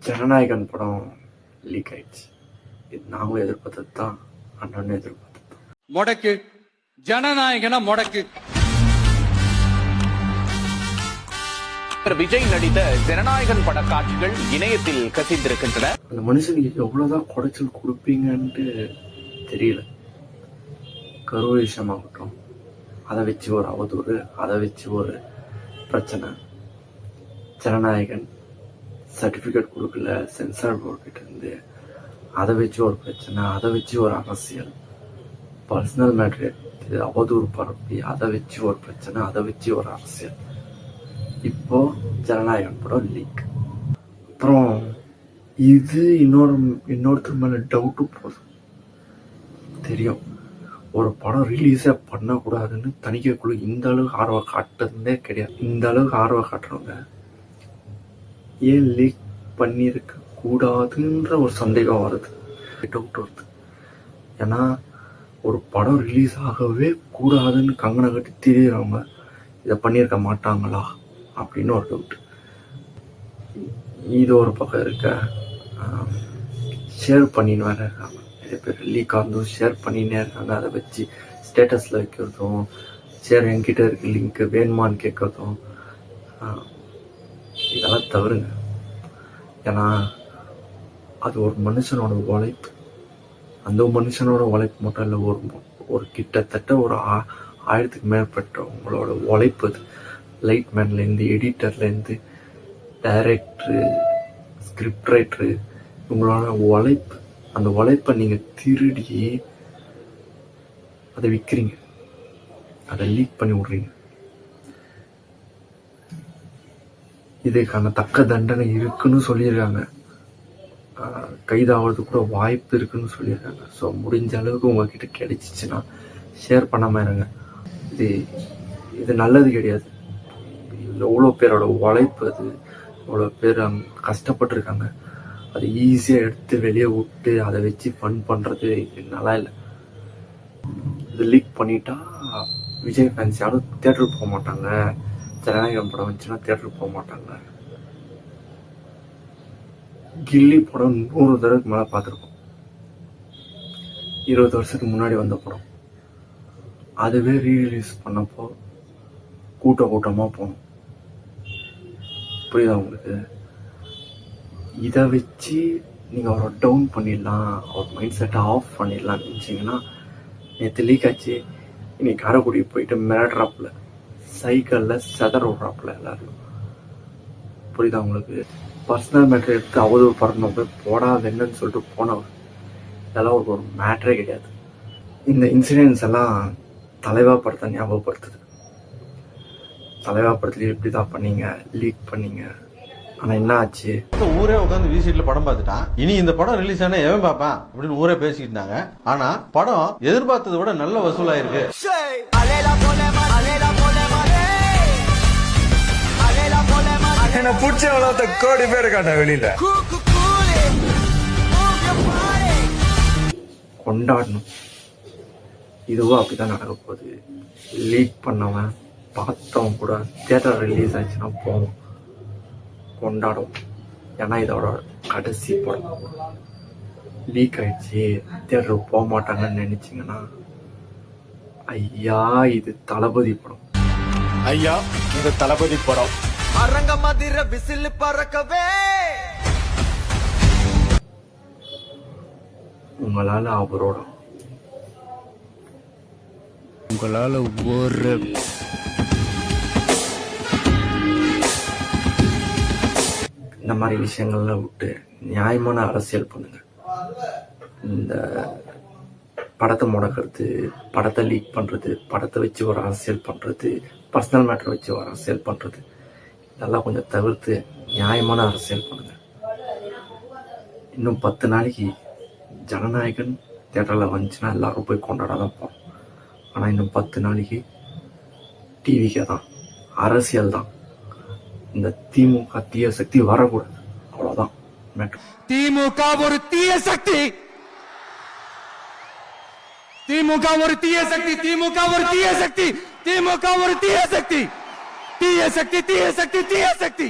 ஜனநாயகன் படம் லீக் ஆயிடுச்சு. இது நாங்களும் எதிர்பார்த்தது தான், அண்ணனும் எதிர்பார்த்தது தான். முடக்கு ஜனநாயகனா முடக்கு. விஜய் நடித்த ஜனநாயகன் பட காட்சிகள் இணையத்தில் கசிந்திருக்கின்றன. அந்த மனுஷனுக்கு எவ்வளவுதான் குடைச்சல் கொடுப்பீங்கன்ட்டு தெரியல. கரூர் விஷயமாகட்டும், அதை வச்சு ஒரு அவதூறு, அதை வச்சு ஒரு பிரச்சனை. ஜனநாயகன் சர்டிஃபிகேட் கொடுக்கல சென்சார் போர்டுகிட்ட இருந்து, அதை வச்சு ஒரு பிரச்சனை, அதை வச்சு ஒரு அரசியல். பர்சனல் மேட்ரு எடுத்து அவதூறு பரப்பி அதை வச்சு ஒரு பிரச்சனை, அதை வச்சு ஒரு அரசியல். இப்போ ஜனநாயகன் படம் லீக். அப்புறம் இது இன்னொருத்தர் மேல டவுட்டு போதும். தெரியும் ஒரு படம் ரிலீஸே பண்ணக்கூடாதுன்னு தணிக்கைக்குழு இந்த அளவுக்கு ஆர்வம் காட்டுறதே கிடையாது. இந்த அளவுக்கு ஆர்வம் காட்டுறவங்க ஏன் லீக் பண்ணியிருக்க கூடாதுன்ற ஒரு சந்தேகம் வருது, டவுட் வருது. ஏன்னா ஒரு படம் ரிலீஸ் ஆகவே கூடாதுன்னு கங்கனை கட்டி திரியிறவங்க இதை பண்ணியிருக்க மாட்டாங்களா அப்படின்னு ஒரு டவுட். இது ஒரு பக்கம் இருக்க, ஷேர் பண்ணின்னு வேற இருக்காங்க நிறைய பேர். லீக் ஆகும் ஷேர் பண்ணினே இருக்காங்க. அதை வச்சு ஸ்டேட்டஸில் வைக்கிறதும், ஷேர் என்கிட்ட இருக்கு லிங்க் வேணுமான்னு கேட்கறதும், இதெல்லாம் தவறுங்க. ஏன்னா அது ஒரு மனுஷனோட உழைப்பு. அந்த மனுஷனோட உழைப்பு மட்டும் இல்லை, ஒரு கிட்டத்தட்ட ஒரு 1000க்கு மேற்பட்டவங்களோட உழைப்பு அது. லைட்மேன்லேருந்து, எடிட்டர்லேருந்து, டைரக்டரு, ஸ்கிரிப்ட் ரைட்டரு, இவங்களோட உழைப்பு. அந்த உழைப்பை நீங்கள் திருடி அதை விற்கிறீங்க, அதை லீக் பண்ணி விட்றீங்க. இதுக்கான தக்க தண்டனை இருக்குன்னு சொல்லியிருக்காங்க. கைதாகிறது கூட வாய்ப்பு இருக்குன்னு சொல்லியிருக்காங்க. ஸோ முடிஞ்ச அளவுக்கு உங்ககிட்ட கிடைச்சிச்சுன்னா ஷேர் பண்ணாமல் இருங்க. இது நல்லது கிடையாது. எவ்வளோ பேரோட உழைப்பு அது, எவ்வளோ பேர் கஷ்டப்பட்டுருக்காங்க. அது ஈஸியாக எடுத்து வெளியே விட்டு அதை வச்சு ஃபன் பண்ணுறது இது நல்லா இல்லை. இது லீக் பண்ணிட்டா விஜய் ஃபேன்ஸ் யாரும் தியேட்டருக்கு போக மாட்டாங்க. ஜனநாயகம் படம் வந்துச்சுன்னா தியேட்டருக்கு போக மாட்டாங்க. கில்லி படம் 100 தடவைக்கு மேலே பார்த்துருக்கோம். 20 வருஷத்துக்கு முன்னாடி வந்த படம். அதுவே ரீரிலீஸ் பண்ணப்போ கூட்டமாக போகணும். புரியுதா உங்களுக்கு? இதை வச்சு நீங்கள் அவரை டவுன் பண்ணிடலாம், அவர் மைண்ட் செட்டை ஆஃப் பண்ணிடலாம்னு நினச்சிங்கன்னா, நேற்று லீக் ஆச்சு, இன்னைக்கு காரைக்குடி போயிட்டு மிரட்ராப்பில் சைக்கிளில் செதற விட்றாப்புல எல்லாரும். புரியுதா உங்களுக்கு? பர்சனல் மேட்ரு எடுத்து அவதூறு பரணும் போய் போடாதுன்னு சொல்லிட்டு போனவர். இதெல்லாம் ஒரு மேட்ரே கிடையாது. இந்த இன்சிடென்ட்ஸ் எல்லாம் தலைவா படத்தை ஞாபகப்படுத்துது. தலைவா படத்துல இப்படி தான் பண்ணீங்க, லீக் பண்ணீங்க. ஆனால் என்ன ஆச்சு? ஊரே உட்காந்து விசிட்ல படம் பார்த்துட்டான். இனி இந்த படம் ரிலீஸ் ஆனா எவன் பார்ப்பான் அப்படின்னு ஊரே பேசிக்கிட்டு இருந்தாங்க. ஆனா படம் எதிர்பார்த்ததை விட நல்ல வசூலாயிருக்கு. கோடி பேர் காட்ட வெளியில கொண்டாடணும். இதுவும் அப்படிதான் நடக்க போகுது. லீக் பண்ணவன் பார்த்தவன் கூட தியேட்டர் ரிலீஸ் ஆச்சுன்னா போவோம், கொண்டாடும். ஏன்னா இதோட கடைசி படம். லீக் ஆயிடுச்சு, தியேட்டருக்கு போக மாட்டாங்கன்னு நினைச்சிங்கன்னா, ஐயா இது தளபதி படம். ஐயா இந்த தளபதி படம் அரங்க மதிர விசில் பறக்கவே. உங்களால அவரோட ஒரு இந்த மாதிரி விஷயங்கள்லாம் விட்டு நியாயமான அரசியல் பண்ணுங்க. இந்த படத்தை முடக்கிறது, படத்தை லீக் பண்ணுறது, படத்தை வச்சு ஒரு அரசியல் பண்ணுறது, பர்சனல் மேட்டரை வச்சு ஒரு அரசியல் பண்ணுறது, இதெல்லாம் கொஞ்சம் தவிர்த்து நியாயமான அரசியல் பண்ணுங்க. இன்னும் 10 நாளைக்கு ஜனநாயகன் தியேட்டரில் வந்துச்சுன்னா எல்லாரும் போய் கொண்டாட தான் போகிறோம். ஆனால் இன்னும் 10 நாளைக்கு டிவிக்கே தான், அரசியல் தான். இந்த திமுக தீய சக்தி வரக்கூடாது, அவ்வளோதான் மேட்டர். திமுக ஒரு தீய சக்தி, திமுக ஒரு தீய சக்தி, திமுக ஒரு தீய சக்தி, திமுக ஒரு தீய சக்தி, தீய சக்தி, தீய சக்தி, தீய சக்தி.